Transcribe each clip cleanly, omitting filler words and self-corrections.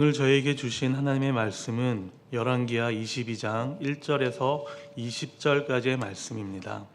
오늘 저에게 주신 하나님의 말씀은 열왕기하 22장 1절에서 20절까지의 말씀입니다.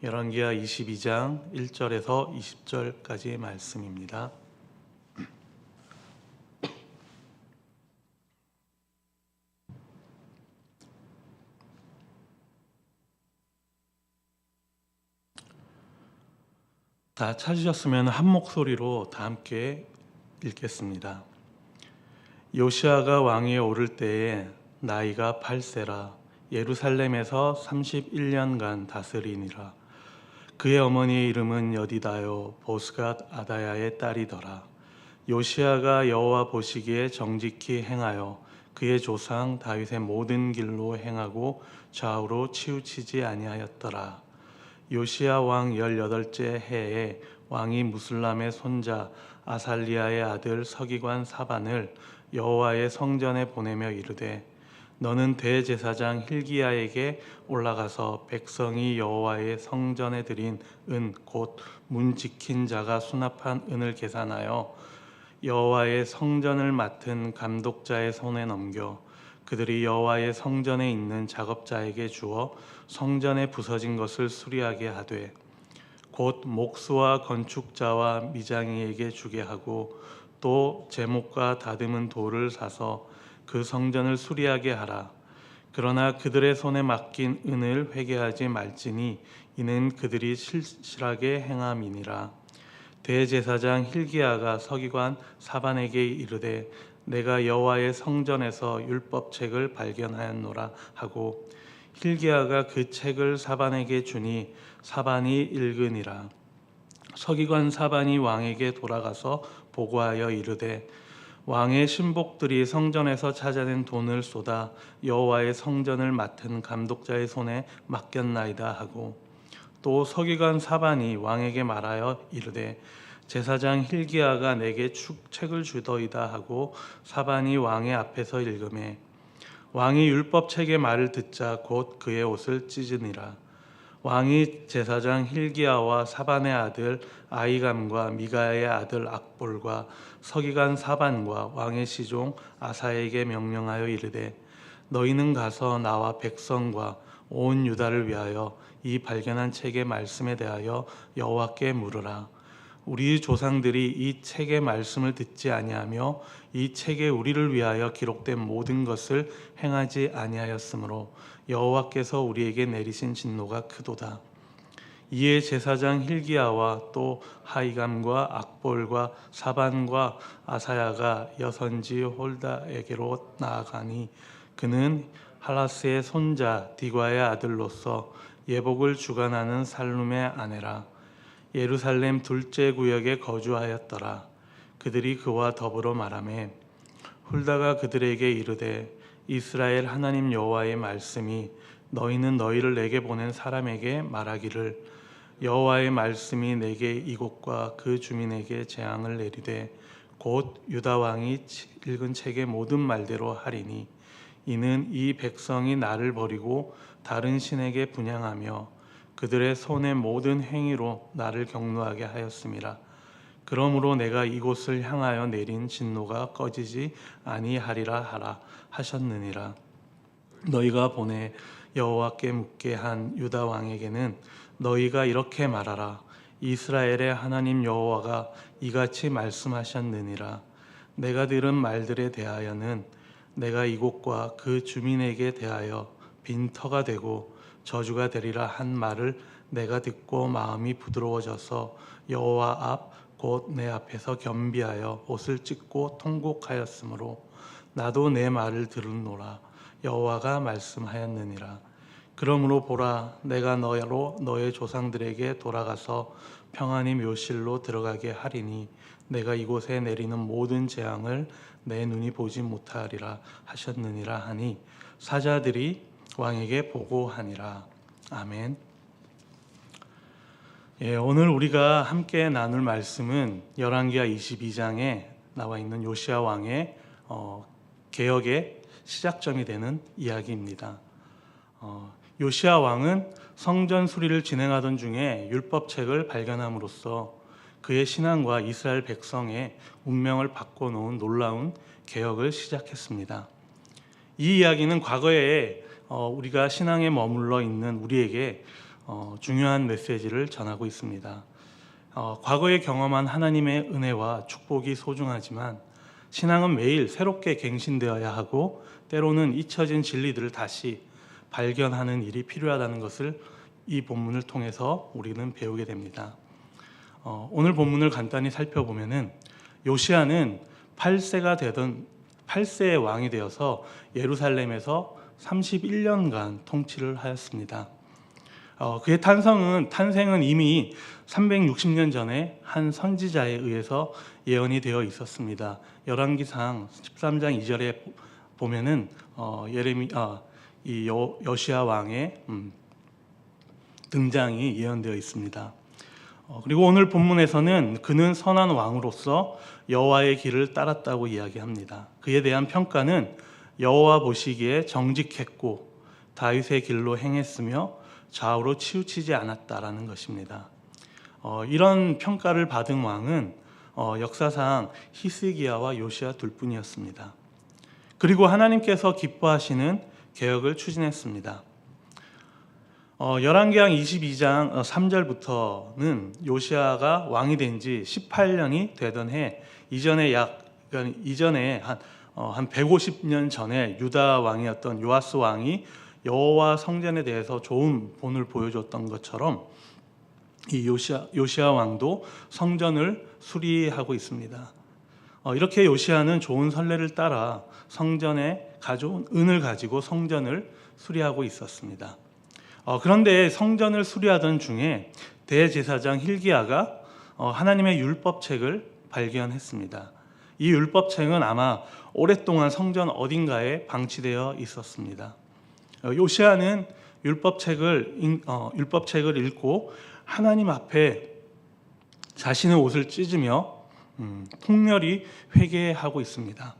열왕기하 22장 1절에서 20절까지의 말씀입니다. 다 찾으셨으면 한 목소리로 다 함께 읽겠습니다. 요시아가 왕위에 오를 때에 나이가 8세라 예루살렘에서 31년간 다스리니라. 그의 어머니의 이름은 여디다요 보스갓 아다야의 딸이더라. 요시아가 여호와 보시기에 정직히 행하여 그의 조상 다윗의 모든 길로 행하고 좌우로 치우치지 아니하였더라. 요시아 왕 18째 해에 왕이 무슬람의 손자 아살리아의 아들 서기관 사반을 여호와의 성전에 보내며 이르되 너는 대제사장 힐기야에게 올라가서 백성이 여호와의 성전에 드린 은 곧 문 지킨 자가 수납한 은을 계산하여 여호와의 성전을 맡은 감독자의 손에 넘겨 그들이 여호와의 성전에 있는 작업자에게 주어 성전에 부서진 것을 수리하게 하되 곧 목수와 건축자와 미장이에게 주게 하고 또 제목과 다듬은 돌을 사서 그 성전을 수리하게 하라. 그러나 그들의 손에 맡긴 은을 회개하지 말지니 이는 그들이 실실하게 행함이니라. 대제사장 힐기야가 서기관 사반에게 이르되 내가 여호와의 성전에서 율법책을 발견하였노라 하고 힐기야가 그 책을 사반에게 주니 사반이 읽으니라. 서기관 사반이 왕에게 돌아가서 보고하여 이르되 왕의 신복들이 성전에서 찾아낸 돈을 쏟아 여호와의 성전을 맡은 감독자의 손에 맡겼나이다 하고 또 서기관 사반이 왕에게 말하여 이르되 제사장 힐기야가 내게 책을 주더이다 하고 사반이 왕의 앞에서 읽음에 왕이 율법책의 말을 듣자 곧 그의 옷을 찢으니라. 왕이 제사장 힐기야와 사반의 아들 아이감과 미가야의 아들 악볼과 서기관 사반과 왕의 시종 아사에게 명령하여 이르되 너희는 가서 나와 백성과 온 유다를 위하여 이 발견한 책의 말씀에 대하여 여호와께 물으라. 우리 조상들이 이 책의 말씀을 듣지 아니하며 이 책에 우리를 위하여 기록된 모든 것을 행하지 아니하였으므로 여호와께서 우리에게 내리신 진노가 크도다. 이에 제사장 힐기야와 또 하이감과 악볼과 사반과 아사야가 여선지 홀다에게로 나아가니 그는 할라스의 손자 디과의 아들로서 예복을 주관하는 살룸의 아내라. 예루살렘 둘째 구역에 거주하였더라. 그들이 그와 더불어 말하매 훌다가 그들에게 이르되 이스라엘 하나님 여호와의 말씀이 너희는 너희를 내게 보낸 사람에게 말하기를 여호와의 말씀이 내게 이곳과 그 주민에게 재앙을 내리되 곧 유다 왕이 읽은 책의 모든 말대로 하리니 이는 이 백성이 나를 버리고 다른 신에게 분향하며 그들의 손의 모든 행위로 나를 경노하게 하였음이라. 그러므로 내가 이곳을 향하여 내린 진노가 꺼지지 아니하리라 하라 하셨느니라. 너희가 보내 여호와께 묻게 한 유다 왕에게는 너희가 이렇게 말하라. 이스라엘의 하나님 여호와가 이같이 말씀하셨느니라. 내가 들은 말들에 대하여는 내가 이곳과 그 주민에게 대하여 빈터가 되고 저주가 되리라 한 말을 내가 듣고 마음이 부드러워져서 여호와 앞 곧 내 앞에서 겸비하여 옷을 찢고 통곡하였으므로 나도 내 말을 들으노라. 여호와가 말씀하였느니라. 그러므로 보라, 내가 너로 너의 조상들에게 돌아가서 평안히 묘실로 들어가게 하리니 내가 이곳에 내리는 모든 재앙을 내 눈이 보지 못하리라 하셨느니라 하니 사자들이 왕에게 보고하니라. 아멘. 오늘 우리가 함께 나눌 말씀은 열왕기하 22장에 나와 있는 요시야 왕의 개혁의 시작점이 되는 이야기입니다. 요시야 왕은 성전 수리를 진행하던 중에 율법책을 발견함으로써 그의 신앙과 이스라엘 백성의 운명을 바꿔놓은 놀라운 개혁을 시작했습니다. 이 이야기는 과거에 우리가 신앙에 머물러 있는 우리에게 중요한 메시지를 전하고 있습니다. 과거에 경험한 하나님의 은혜와 축복이 소중하지만 신앙은 매일 새롭게 갱신되어야 하고 때로는 잊혀진 진리들을 다시 발견하는 일이 필요하다는 것을 이 본문을 통해서 우리는 배우게 됩니다. 오늘 본문을 간단히 살펴보면은 요시야는 8세의 왕이 되어서 예루살렘에서 31년간 통치를 하였습니다. 그의 탄생은 이미 360년 전에 한 선지자에 의해서 예언이 되어 있었습니다. 열왕기상 13장 2절에 보면은 요시야 왕의 등장이 예언되어 있습니다. 그리고 오늘 본문에서는 그는 선한 왕으로서 여호와의 길을 따랐다고 이야기합니다. 그에 대한 평가는 여호와 보시기에 정직했고 다윗의 길로 행했으며 좌우로 치우치지 않았다라는 것입니다. 이런 평가를 받은 왕은 역사상 히스기야와 요시야 둘뿐이었습니다. 그리고 하나님께서 기뻐하시는 개혁을 추진했습니다. 열왕기상 22장 3절부터는 요시야가 왕이 된 지 18년이 되던 해 이전에 한 150년 전에 유다 왕이었던 요아스 왕이 여호와 성전에 대해서 좋은 본을 보여줬던 것처럼 이 요시야 왕도 성전을 수리하고 있습니다. 이렇게 요시야는 좋은 선례를 따라 성전에 가져온 은을 가지고 성전을 수리하고 있었습니다. 그런데 성전을 수리하던 중에 대제사장 hil기야가 하나님의 율법책을 발견했습니다. 이 율법책은 아마 오랫동안 성전 어딘가에 방치되어 있었습니다. 요시야는 율법책을 읽고 하나님 앞에 자신의 옷을 찢으며 통렬히 회개하고 있습니다.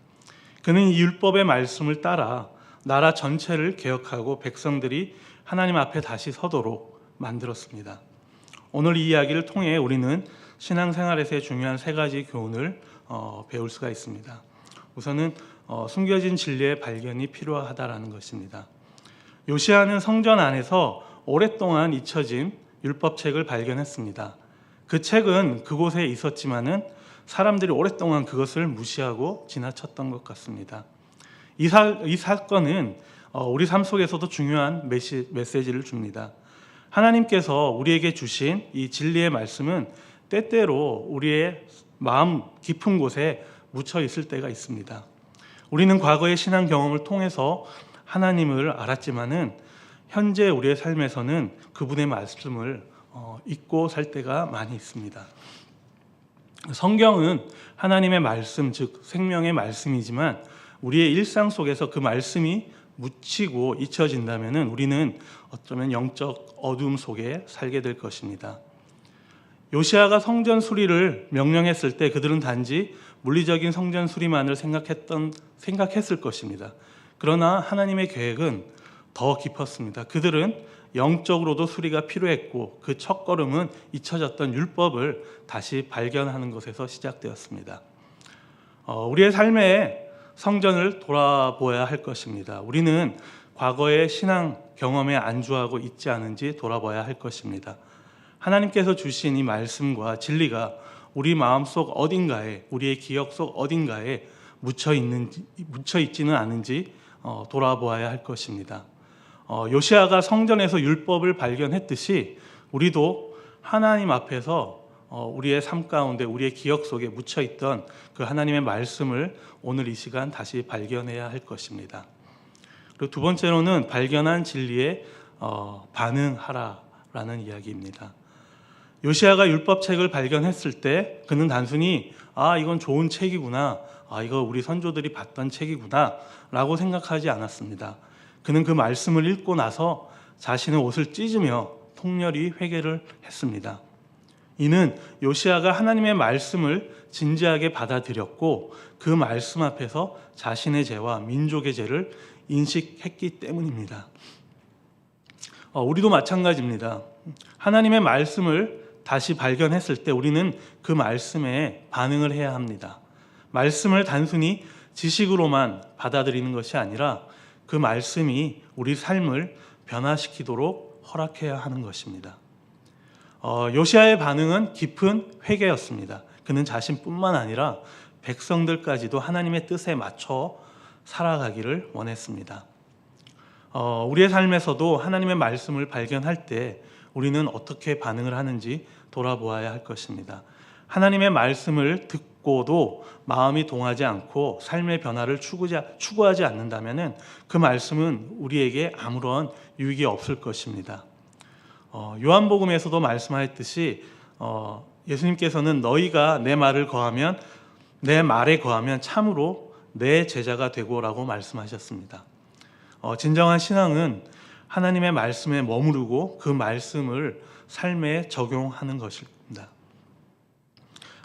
그는 이 율법의 말씀을 따라 나라 전체를 개혁하고 백성들이 하나님 앞에 다시 서도록 만들었습니다. 오늘 이 이야기를 통해 우리는 신앙생활에서의 중요한 세 가지 교훈을 배울 수가 있습니다. 우선은 숨겨진 진리의 발견이 필요하다라는 것입니다. 요시야는 성전 안에서 오랫동안 잊혀진 율법책을 발견했습니다. 그 책은 그곳에 있었지만은 사람들이 오랫동안 그것을 무시하고 지나쳤던 것 같습니다. 이 사건은 우리 삶 속에서도 중요한 메시지를 줍니다. 하나님께서 우리에게 주신 이 진리의 말씀은 때때로 우리의 마음 깊은 곳에 묻혀 있을 때가 있습니다. 우리는 과거의 신앙 경험을 통해서 하나님을 알았지만은 현재 우리의 삶에서는 그분의 말씀을 잊고 살 때가 많이 있습니다. 성경은 하나님의 말씀, 즉 생명의 말씀이지만 우리의 일상 속에서 그 말씀이 묻히고 잊혀진다면 우리는 어쩌면 영적 어둠 속에 살게 될 것입니다. 요시야가 성전 수리를 명령했을 때 그들은 단지 물리적인 성전 수리만을 생각했을 것입니다. 그러나 하나님의 계획은 더 깊었습니다. 그들은 영적으로도 수리가 필요했고 그 첫걸음은 잊혀졌던 율법을 다시 발견하는 것에서 시작되었습니다. 우리의 삶에 성전을 돌아보아야 할 것입니다. 우리는 과거의 신앙 경험에 안주하고 있지 않은지 돌아봐야 할 것입니다. 하나님께서 주신 이 말씀과 진리가 우리 마음속 어딘가에, 우리의 기억 속 어딘가에 묻혀 있지는 않은지 돌아보아야 할 것입니다. 요시야가 성전에서 율법을 발견했듯이 우리도 하나님 앞에서 우리의 삶 가운데 우리의 기억 속에 묻혀 있던 그 하나님의 말씀을 오늘 이 시간 다시 발견해야 할 것입니다. 그리고 두 번째로는 발견한 진리에 반응하라라는 이야기입니다. 요시야가 율법책을 발견했을 때 그는 단순히 이건 좋은 책이구나, 이거 우리 선조들이 봤던 책이구나 라고 생각하지 않았습니다. 그는 그 말씀을 읽고 나서 자신의 옷을 찢으며 통렬히 회개를 했습니다. 이는 요시야가 하나님의 말씀을 진지하게 받아들였고 그 말씀 앞에서 자신의 죄와 민족의 죄를 인식했기 때문입니다. 우리도 마찬가지입니다. 하나님의 말씀을 다시 발견했을 때 우리는 그 말씀에 반응을 해야 합니다. 말씀을 단순히 지식으로만 받아들이는 것이 아니라 그 말씀이 우리 삶을 변화시키도록 허락해야 하는 것입니다. 요시야의 반응은 깊은 회개였습니다. 그는 자신뿐만 아니라 백성들까지도 하나님의 뜻에 맞춰 살아가기를 원했습니다. 우리의 삶에서도 하나님의 말씀을 발견할 때 우리는 어떻게 반응을 하는지 돌아보아야 할 것입니다. 하나님의 말씀을 듣고도 마음이 동하지 않고 삶의 변화를 추구하지 않는다면 그 말씀은 우리에게 아무런 유익이 없을 것입니다. 요한복음에서도 말씀하였듯이 예수님께서는 너희가 내 말에 거하면 참으로 내 제자가 되고라고 말씀하셨습니다. 진정한 신앙은 하나님의 말씀에 머무르고 그 말씀을 삶에 적용하는 것입니다.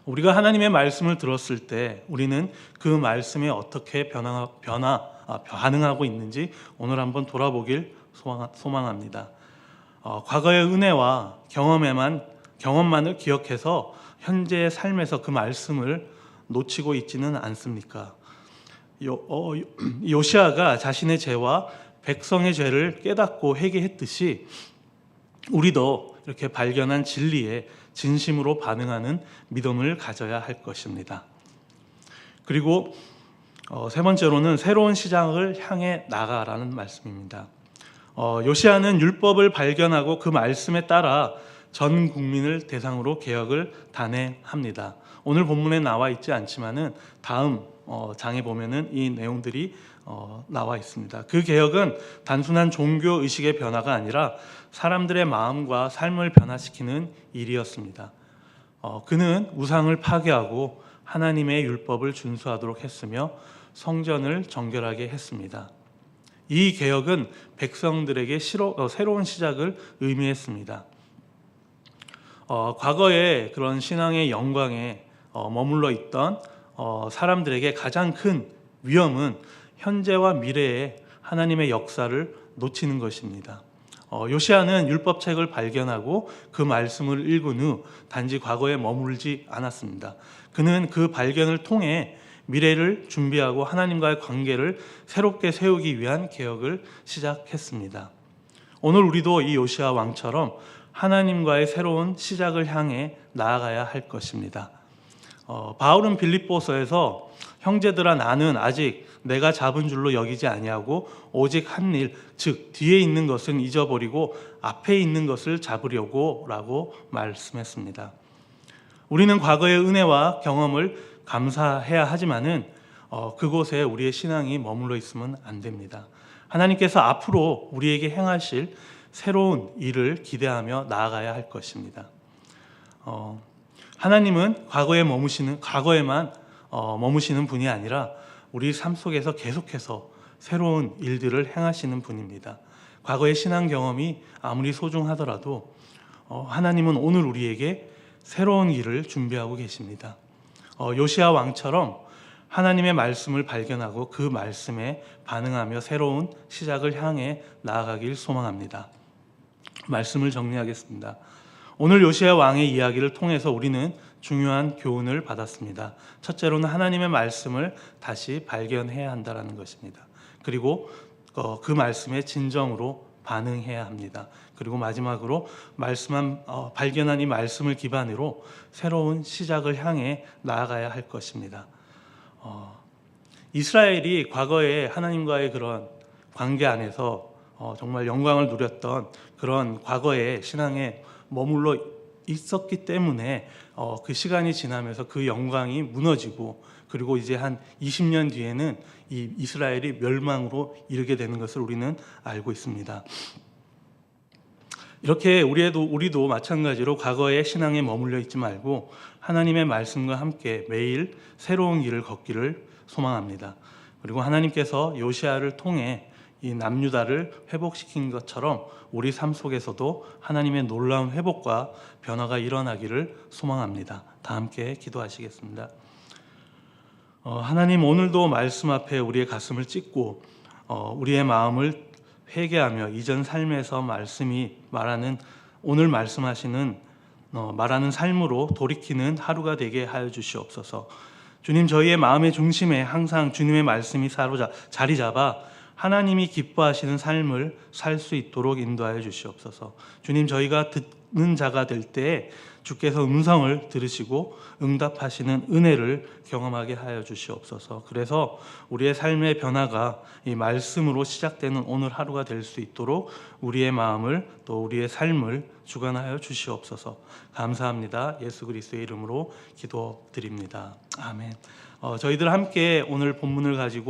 우리가 하나님의 말씀을 들었을 때 우리는 그 말씀에 어떻게 반응하고 있는지 오늘 한번 돌아보길 소망합니다. 과거의 은혜와 경험만을 기억해서 현재의 삶에서 그 말씀을 놓치고 있지는 않습니까? 요시야가 자신의 죄와 백성의 죄를 깨닫고 회개했듯이 우리도 이렇게 발견한 진리에 진심으로 반응하는 믿음을 가져야 할 것입니다. 그리고 세 번째로는 새로운 시작을 향해 나가라는 말씀입니다. 요시야는 율법을 발견하고 그 말씀에 따라 전 국민을 대상으로 개혁을 단행합니다. 오늘 본문에 나와 있지 않지만은 다음 장에 보면은 이 내용들이 나와 있습니다. 그 개혁은 단순한 종교 의식의 변화가 아니라 사람들의 마음과 삶을 변화시키는 일이었습니다. 그는 우상을 파괴하고 하나님의 율법을 준수하도록 했으며 성전을 정결하게 했습니다. 이 개혁은 백성들에게 새로운 시작을 의미했습니다. 과거에 그런 신앙의 영광에 머물러 있던 사람들에게 가장 큰 위험은 현재와 미래의 하나님의 역사를 놓치는 것입니다. 요시야는 율법책을 발견하고 그 말씀을 읽은 후 단지 과거에 머물지 않았습니다. 그는 그 발견을 통해 미래를 준비하고 하나님과의 관계를 새롭게 세우기 위한 개혁을 시작했습니다. 오늘 우리도 이 요시야 왕처럼 하나님과의 새로운 시작을 향해 나아가야 할 것입니다. 바울은 빌립보서에서 형제들아 나는 아직 내가 잡은 줄로 여기지 아니하고 오직 한 일, 즉 뒤에 있는 것은 잊어버리고 앞에 있는 것을 잡으려고 라고 말씀했습니다. 우리는 과거의 은혜와 경험을 감사해야 하지만은 그곳에 우리의 신앙이 머물러 있으면 안 됩니다. 하나님께서 앞으로 우리에게 행하실 새로운 일을 기대하며 나아가야 할 것입니다. 하나님은 과거에만 머무시는 분이 아니라 우리 삶 속에서 계속해서 새로운 일들을 행하시는 분입니다. 과거의 신앙 경험이 아무리 소중하더라도 하나님은 오늘 우리에게 새로운 일을 준비하고 계십니다. 요시야 왕처럼 하나님의 말씀을 발견하고 그 말씀에 반응하며 새로운 시작을 향해 나아가길 소망합니다. 말씀을 정리하겠습니다. 오늘 요시야 왕의 이야기를 통해서 우리는 중요한 교훈을 받았습니다. 첫째로는 하나님의 말씀을 다시 발견해야 한다는 것입니다. 그리고 그 말씀에 진정으로 반응해야 합니다. 그리고 마지막으로 발견한 이 말씀을 기반으로 새로운 시작을 향해 나아가야 할 것입니다. 이스라엘이 과거에 하나님과의 그런 관계 안에서 정말 영광을 누렸던 그런 과거의 신앙에 머물러 있었기 때문에 그 시간이 지나면서 그 영광이 무너지고 그리고 이제 한 20년 뒤에는 이 이스라엘이 멸망으로 이르게 되는 것을 우리는 알고 있습니다. 이렇게 우리도 마찬가지로 과거의 신앙에 머물러 있지 말고 하나님의 말씀과 함께 매일 새로운 길을 걷기를 소망합니다. 그리고 하나님께서 요시야를 통해 이 남유다를 회복시킨 것처럼 우리 삶 속에서도 하나님의 놀라운 회복과 변화가 일어나기를 소망합니다. 다 함께 기도하시겠습니다. 하나님, 오늘도 말씀 앞에 우리의 가슴을 찢고 우리의 마음을 회개하며 이전 삶에서 말씀이 말하는 오늘 말씀하시는 말하는 삶으로 돌이키는 하루가 되게 하여 주시옵소서. 주님, 저희의 마음의 중심에 항상 주님의 말씀이 자리 잡아 하나님이 기뻐하시는 삶을 살 수 있도록 인도하여 주시옵소서. 주님, 저희가 듣는 자가 될 때에 주께서 음성을 들으시고 응답하시는 은혜를 경험하게 하여 주시옵소서. 그래서 우리의 삶의 변화가 이 말씀으로 시작되는 오늘 하루가 될 수 있도록 우리의 마음을 또 우리의 삶을 주관하여 주시옵소서. 감사합니다. 예수 그리스도의 이름으로 기도드립니다. 아멘. 저희들 함께 오늘 본문을 가지고